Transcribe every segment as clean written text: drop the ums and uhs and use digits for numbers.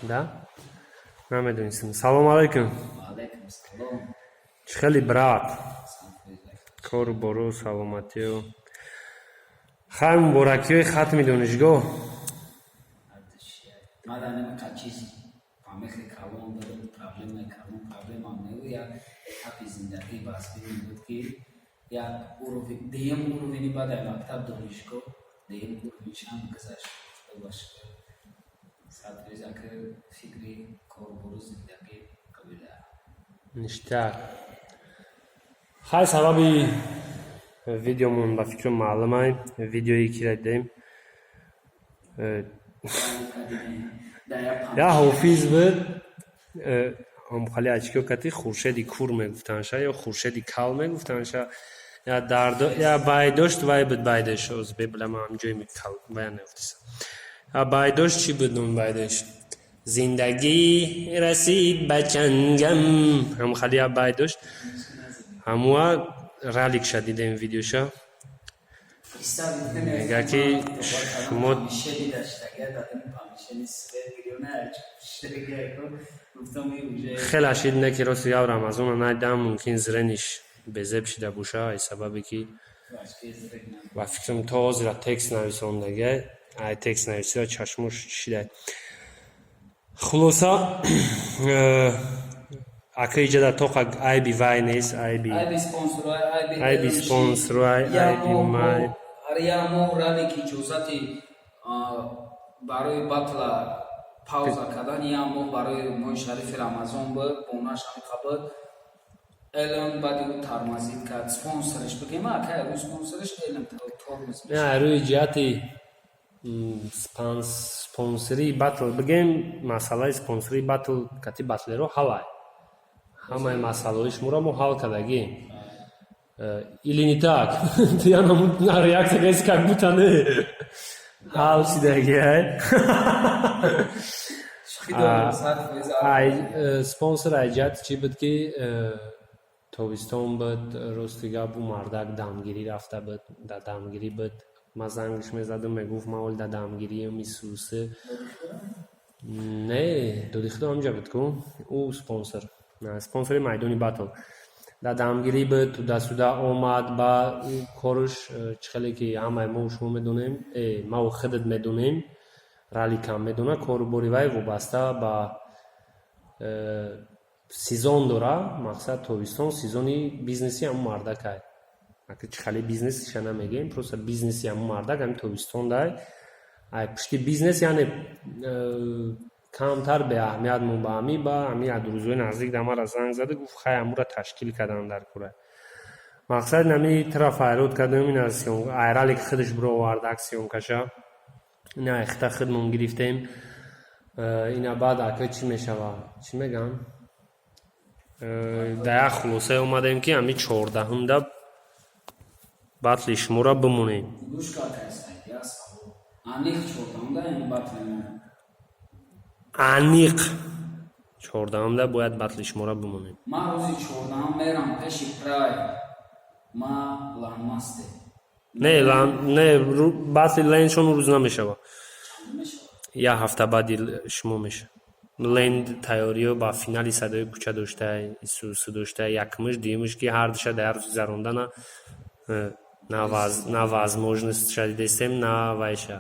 Да? Намедонистам. Салом алейкум. Чӣ хели брат? Кору бору саломатию. Хайр муборакиҳои хатми донишгоҳ. Ништяк. Хай сабаби видеомон ба фикрам маълумай. Видеои ки дидем. Я ҳофиз буд. Омхали ачкиё кати хуршеди кур мегуфтанша ё хуршеди кал мегуфтанша. Я байдошт вай буд байдеш оз беблама ҳамҷои кал баян нефтиса. Я байдошт чӣ буд нон байдеш? Зиндагӣ расид ба чангам. Ҳамхали я байдошт. Ҳамуа раликша дидем видеоша. Мега ки шумо хеле шидне ки рост яв рамазона найдам мумкин зрениш безеб шида буша ай сабабе ки ба фикрам то ҳозира текст нависондага ай текст нависида чашмош шида. Хулоса ака иҷада тоқа айби вай нест, айби спонсору, айби май. Я моҳ ралик иҷозати барои батла пауза кардан я моҳ барои моҳи шарифи рамазон буд бонашам қабуд элон баъди ӯ тармазид кард спонсориш бигем ака рӯи спонсориш элон тормоз рӯи ҷиҳати спонсории батл бигем масъалаи спонсории батл кати батлеро ҳалай ҳамаи масъалаҳои шуморо мо ҳал кардагем. Или не так? Я на реакция есть как будто не. Хал сидаги, ай? Спонсор айҷат чӣ буд ки тобистон буд рости гапу мардак дамгирӣ рафта буд да дамгирӣ буд ма зангиш мезадам мегуфт ма оли да дамгириям исусе не додихудо ҳамҷа буд ку ӯ спонсор спонсори майдони батл да дамгирӣ буд туда суда омад ба коруш чихеле ки ҳамаи мо шумо медонем мау худат медонем раликам медона корубори вай вобаста ба сезон дора мақсад тобистон сезони бизнеси ҳамун мардакай ака чихеле бизнесиша намегем просто бизнеси ҳамун мардак ҳами тобистон дай ай пушти бизнес яъне камтар беаҳамият мо ба ҳами ба ҳами адрӯзҳои наздик дамара занг зада гуфт хай ҳамура ташкил кардан дар кора мақсад нами тара файрод кардам ин аз айралик худаш бировард аксионкаша ина ихта худмон гирифтем ина баъд ака чӣ мешава чӣ мегам да як хулосае омадем ки ҳами 14 батли шуморо бимонем аниқ 14 бояд батли шуморо бимонем ма рӯзи 14 мерам пеши прай ма ланмасте не батли леншон рӯз намешава я ҳафта баъди шумо меша лен тайёриё ба финали садои кӯча доштай исуси доштай якмиш дуюмиш ки ҳардуша дар рӯзи зарондана на возможност шадидестем на вайша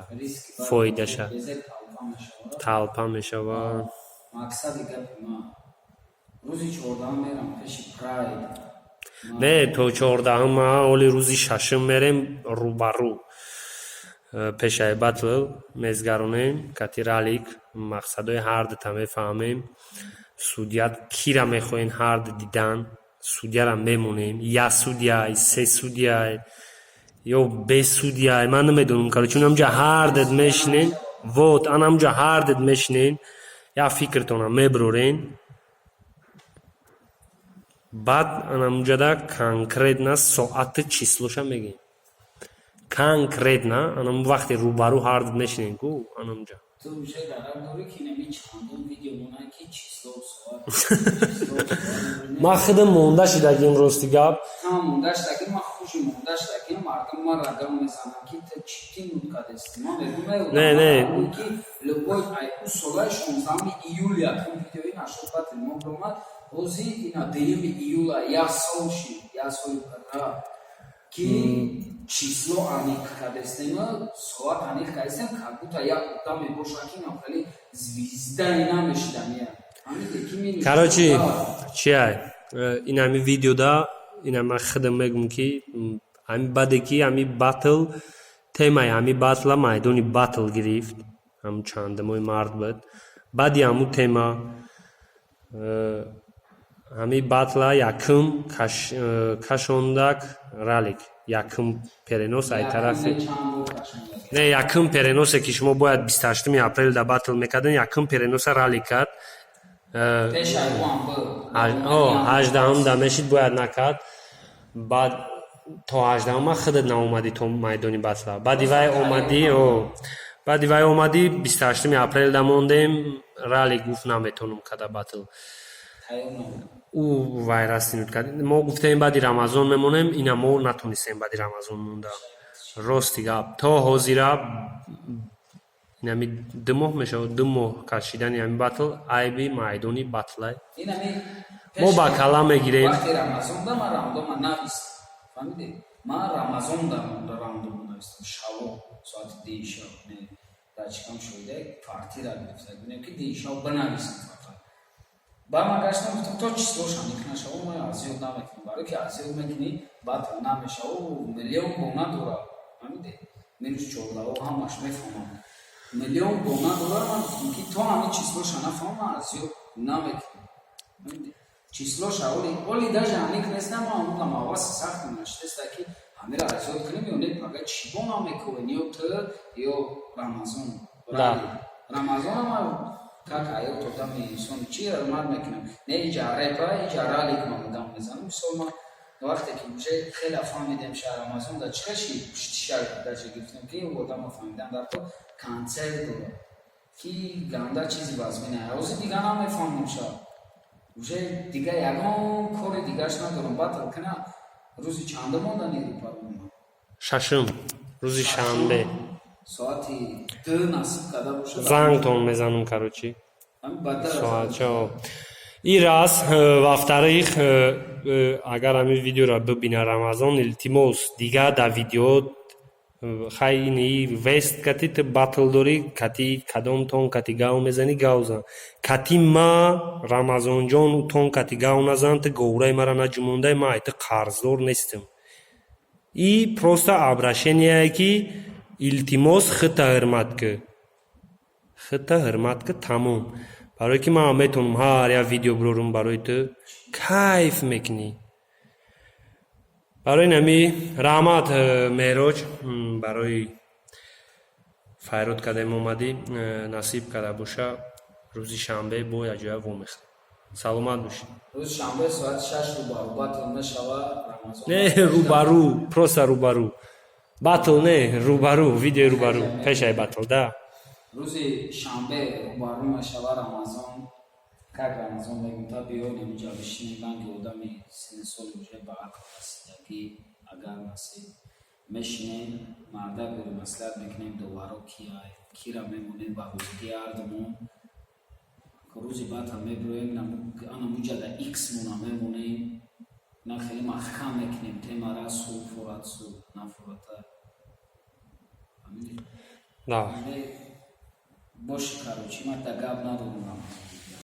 фоидаша талпа мешава мақсади гапи ма рӯзи 14 мерам пеши прайд не то 14 ма оли рӯзи 6 мерем рӯбарӯ пешаи батл мезгаронем кати ралик мақсадҳои ҳардата мефаҳмем судят кира мехоҳем ҳард дидан судяра мемонем я судяй се судяй ё бе судяй ман намедонам короче ҳамҷа ҳардат мешинен вот анамҷа ҳардат мешинен я фикртона меброрен баъд анамҷада конкретна соати числоша мегем конкретна анам вақте рӯбарӯ ҳардат мешинен ку анамҷа تو میشه درم داره که نمی چندون ویدیو مونن که چیزا و سوال ما خودم مونده شدگیم راستی گپ هم موندهش دکیم ما خوشی موندهش دکیم مردم ما رقم میزنم که تا چیتی نوت کدستی ما بگونه نه که لبای ایو سولای 16 ایول یکم ویدیوی نشد بات الموضوع روزی اینا دیم ایول یا سالشی یا سال پرا که число аник кадестема соат аник кадестем как будто я там и бошаки нам хали звезда и нам ешдамия короче чиай ин ами видеода ин ама худам мегум ки ами баде ки ами батл темаи ами батла майдони батл гирифт ҳам чандамои мард буд баъди ҳаму тема ҳами батла якум кашондак ралик якум перенос ай тарафи не якум переносе ки шумо бояд 28 апрел да батл мекарден якум переноса ралик кард 18 да мешид бояд накард баъд то 18 худат наомадӣ то майдони батла баъди вай омадӣ 28 апрел да мондем ралик гуфт наметонум када батл ӯ вайрас инут кард мо гуфтем баъди рамазон мемонем ина мо натонистем баъди рамазон монда рости гап то ҳозира инами 2 моҳ мешавад 2 моҳ кашидани ами батл айби майдони батлай мо ба кала мегирем ман рамазонда рамдом навистам шаво соати 10 шаб дачкам шоида квартира гирифта бинем ки 10 шаб банависам баргаштам гуфтам то числоша никнашаву ма азёд намекунам барои ки азёд мекунӣ баъд намешаву миллион бона дора ҳамиде минус 14 ҳамаш мефаҳмам миллион бона дора ман гуфтам ки то ҳамин числоша нафаҳмам азёд намекунам числоша оли даже аник нестам ман гуфтам аваси сахти наштеста ки ҳамира азёд кунем ё не пага чибо намекунем ё т ё рамазон рамазонама как аёт одами инсон чи рамад мекунем не иҷарепа иҷаралик ма будам мезанам мисол ма вақте ки уже хеле фаҳмидем ша рамазон да чикаши пуштиша дача гирифтем ки одама фаҳмидан дар то консер дора ки ганда чизи вазмина рӯзи дига намефаҳмам ша уже дига ягон кори дигаш надорам батл кана рӯзи чанда мондани рӯпарумма шашум рӯзи шанбе соати 2 насиб када бошад зангтон мезанам короче соатчо ин раз во-вторых агар ҳамин видеоро бибина рамазон илтимос дига да видео хай ини вест кати ту батл дорӣ кати кадом тон кати гав мезанӣ гав зан кати ма рамазонҷон тон кати гав назан ту говраи мара наҷумондай ма айти қарздор нестам и просто обращение ки илтимос хита ҳурмат ки тамом барое ки ман метонам ҳар як видео бирорум барои ту кайф мекунӣ барои нами раҳмат меҳроҷ барои файрод кардем омадӣ насиб карда боша рӯзи шанбе бо яҷоя вомехта саломат бошед рӯзи шанбе соати 6 рӯбару батл мешава рамазон не рӯбару просто рӯбару батл не рӯбару видеои рӯбару пешай батл да рӯзи шанбе рӯбару мешава рамазон как рамазон мегӯям та биёем инҷа бишинем ки одами сини соли уже ба ақл расидагӣ агар насиб мешинем марда бирем маслиҳат мекунем доваро кияй кира мемонем ба ҳузури ардамон рӯзи батл мебироем анамуҷада икс мона мемонем на хеле маҳкам мекунем темара су фурат су нафурата да боши короче ман да гап надорам